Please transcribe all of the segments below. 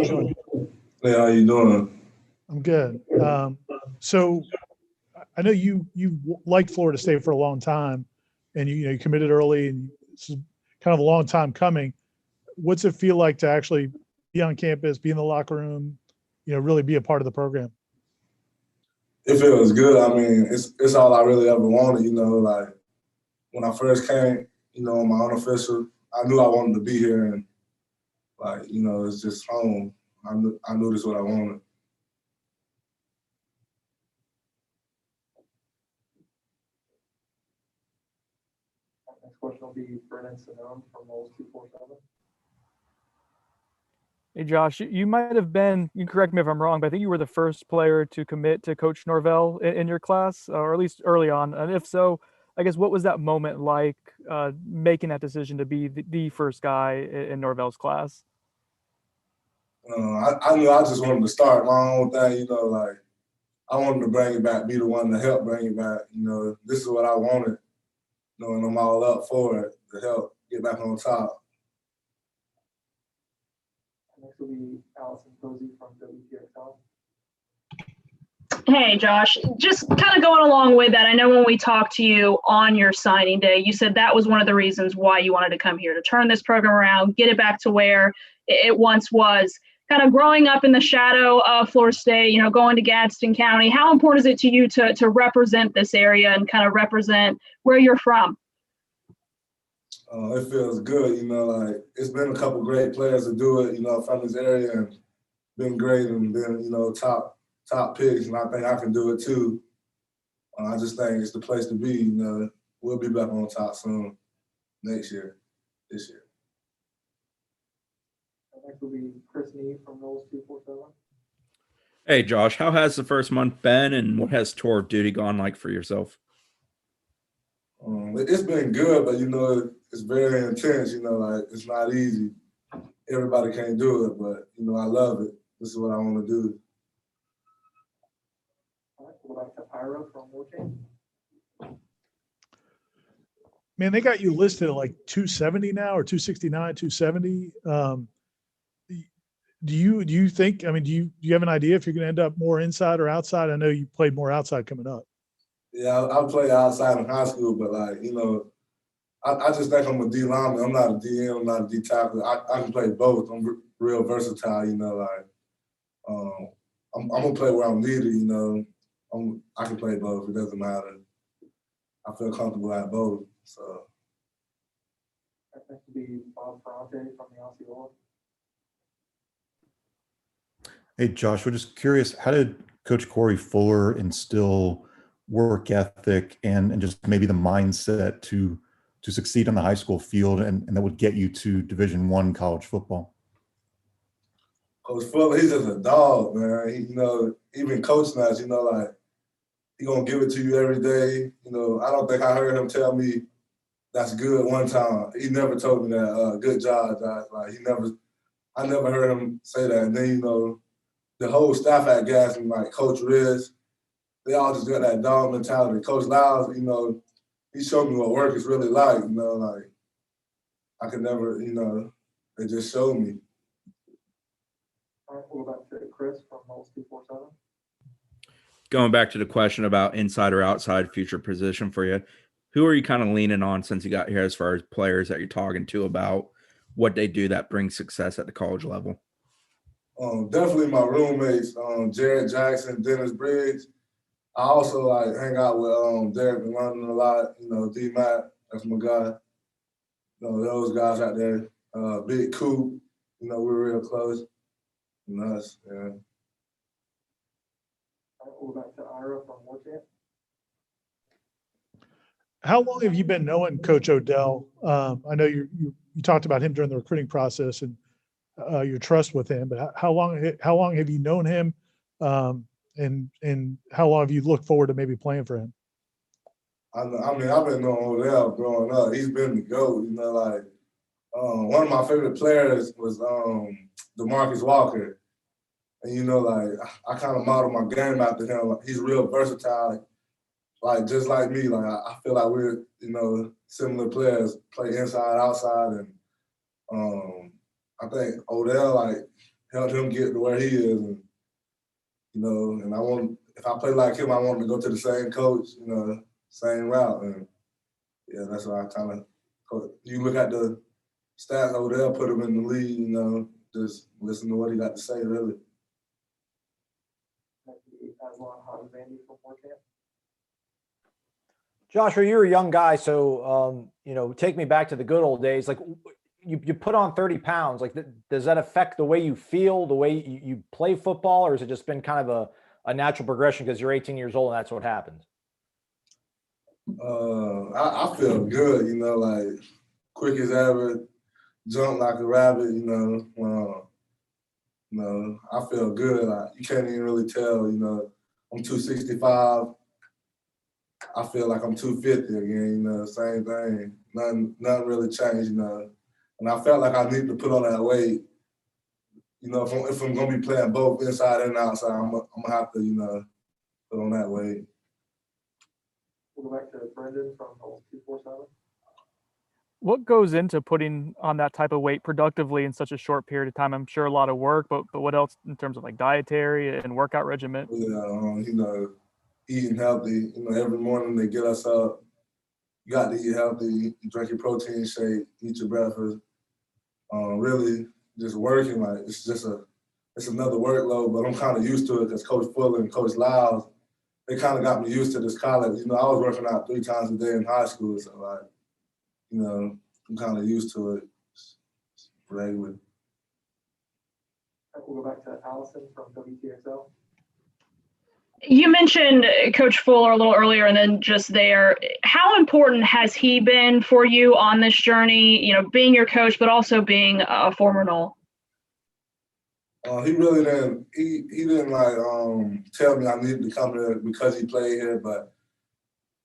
Josh. How are you? Hey, how you doing? I'm good. So I know you liked Florida State for a long time, and you committed early, and this is kind of a long time coming. What's it feel like to actually be on campus, be in the locker room, really be a part of the program? It feels good. I mean, it's all I really ever wanted. Like when I first came, on my unofficial, I knew I wanted to be here, and like it's just home. I knew this is what I wanted. Next question will be Brennan Simone from Noles 247. Hey, Josh, you might have been, you can correct me if I'm wrong, but I think you were the first player to commit to Coach Norvell in your class, or at least early on. And if so, I guess what was that moment like, making that decision to be the first guy in Norvell's class? I knew I just wanted to start my own thing. Like I wanted to bring it back, be the one to help bring it back. This is what I wanted. And I'm all up for it to help get back on top. Next will be Allison Posey from WPXL. Hey, Josh, just kind of going along with that, I know when we talked to you on your signing day, you said that was one of the reasons why you wanted to come here, to turn this program around, get it back to where it once was. Kind of growing up in the shadow of Florida State, going to Gadsden County, how important is it to you to represent this area and kind of represent where you're from? It feels good, like it's been a couple great players to do it, from this area and been great and been, top picks, and I think I can do it too. I just think it's the place to be, We'll be back on top soon this year. Next will be Chris Nee from Noles 247. Hey, Josh, how has the first month been, and what has tour of duty gone like for yourself? It's been good, but it's very intense. Like it's not easy. Everybody can't do it, but I love it. This is what I want to do. All right, we'll go back to Ira from Warchant. Man, they got you listed at like 270 now, or 269, 270. Do you think? I mean, do you have an idea if you're going to end up more inside or outside? I know you played more outside coming up. Yeah, I played outside in high school, but like I just think I'm a D lineman. I'm not a DN. I'm not a D tackle. I can play both. I'm real versatile. I'm gonna play where I'm needed. I can play both. It doesn't matter. I feel comfortable at both. So. Next will be Bob Ferrante from the Osceola. Hey, Josh, we're just curious, how did Coach Corey Fuller instill work ethic and just maybe the mindset to succeed on the high school field and that would get you to Division I college football? Coach Fuller, he's just a dog, man. He been coaching us, like he gonna give it to you every day. I don't think I heard him tell me that's good one time. He never told me that, good job, Josh. Like I never heard him say that. And then, the whole staff at Gadsden, like Coach Riz, they all just got that dog mentality. Coach Lyles, he showed me what work is really like, like I could never, they just showed me. All right, we'll go back to Chris from Noles 247. Going back to the question about inside or outside future position for you, who are you kind of leaning on since you got here as far as players that you're talking to about what they do that brings success at the college level? Definitely my roommates, Jared Jackson, Dennis Briggs. I also like hang out with Derek and London a lot. D Matt, that's my guy. Those guys out there. Big Coop, we're real close. And us, yeah. All right, we'll go back to Ira from Warchant. How long have you been knowing Coach Odell? I know you talked about him during the recruiting process and your trust with him, but how long have you known him, and how long have you looked forward to maybe playing for him? I mean, I've been knowing Odell growing up. He's been the GOAT. Like one of my favorite players was DeMarcus Walker, and like I kind of modeled my game after him. Like, he's real versatile, like just like me. Like I feel like we're similar players, play inside, outside, and I think Odell, like, help him get to where he is. And, you know, and if I play like him, I want to go to the same coach, you know, same route. And yeah, that's why I kind of, you look at the stats over there, put him in the league, you know, just listen to what he got to say, really. Joshua, you're a young guy, so you know, take me back to the good old days. Like you put on 30 pounds. Like, does that affect the way you feel, the way you play football, or has it just been kind of a natural progression because you're 18 years old and that's what happened? I feel good, you know, like quick as ever, jump like a rabbit, you know. You know, I feel good. Like, you can't even really tell, you know. I'm 265. I feel like I'm 250 again, you know, same thing. Nothing really changed, you know. And I felt like I needed to put on that weight. You know, if I'm gonna be playing both inside and outside, I'm gonna have to, you know, put on that weight. We'll go back to Brendan from 247. What goes into putting on that type of weight productively in such a short period of time? I'm sure a lot of work, but what else in terms of like dietary and workout regimen? Yeah, you know, eating healthy. You know, every morning they get us up. You got to eat healthy. You drink your protein shake, eat your breakfast. Really, just working like it's another workload. But I'm kind of used to it because Coach Fuller and Coach Lyles, they kind of got me used to this college. You know, I was working out 3 times a day in high school, so like, you know, I'm kind of used to it regularly. We'll go back to Allison from WTXL. You mentioned Coach Fuller a little earlier, and then just there, how important has he been for you on this journey, you know, being your coach, but also being a former Nole? He really didn't, he didn't like tell me I needed to come here because he played here, but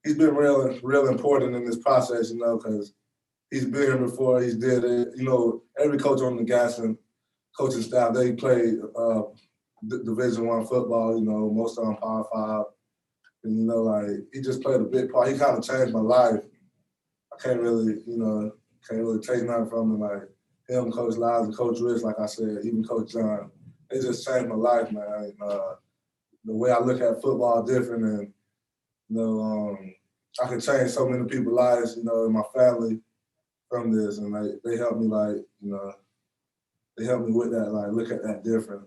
he's been real important in this process, you know, because he's been here before, he's did it. You know, every coach on the Gaston coaching staff, they played Division I football, you know, most of them Power 5. And, you know, like, he just played a big part. He kind of changed my life. I can't really, you know, take nothing from him. Like, him, Coach Lyles, and Coach Rich, like I said, even Coach John, they just changed my life, man. And, the way I look at football different, and, you know, I can change so many people's lives, you know, in my family from this. And they helped me, like, you know, they helped me with that, like, look at that different.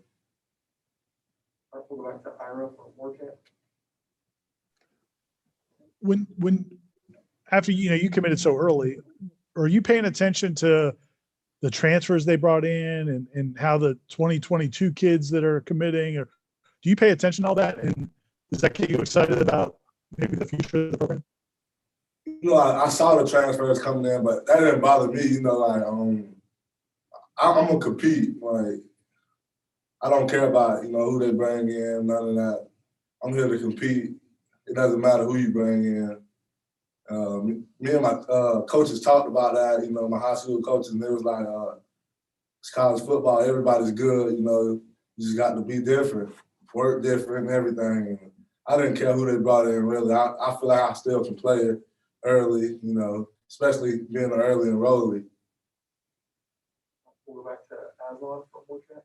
All right, we'll go back to Ira from Warchant. When after you committed so early, are you paying attention to the transfers they brought in and how the 2022 kids that are committing, or do you pay attention to all that? And does that get you excited about maybe the future of the program? You know, I saw the transfers coming in, but that didn't bother me. You know, like I'm gonna compete. Like, I don't care about, you know, who they bring in, none of that. I'm here to compete. It doesn't matter who you bring in. Me and my coaches talked about that, you know, my high school coaches, and they was like, it's college football, everybody's good, you know, you just got to be different, work different and everything. And I didn't care who they brought in, really. I feel like I still can play it early, you know, especially being an early enrollee. We'll go back to Aslan from Warchant.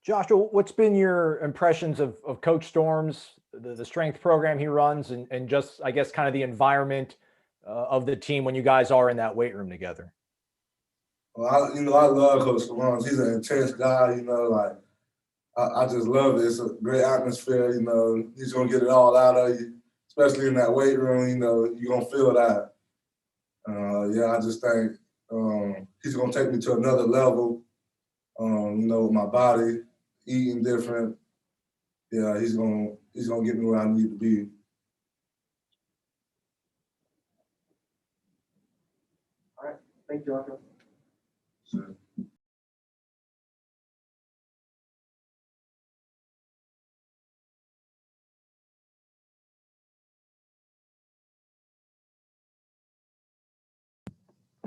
Joshua, what's been your impressions of Coach Storms, the strength program he runs, and just, I guess, kind of the environment of the team when you guys are in that weight room together? Well, I love Coach Storms. He's an intense guy, you know, like, I just love it. It's a great atmosphere, you know. He's going to get it all out of you, especially in that weight room, you know, you're going to feel that. Yeah, I just think he's going to take me to another level, you know, with my body, eating different. Yeah, he's gonna get me where I need to be. All right, thank you, Joshua. Sure.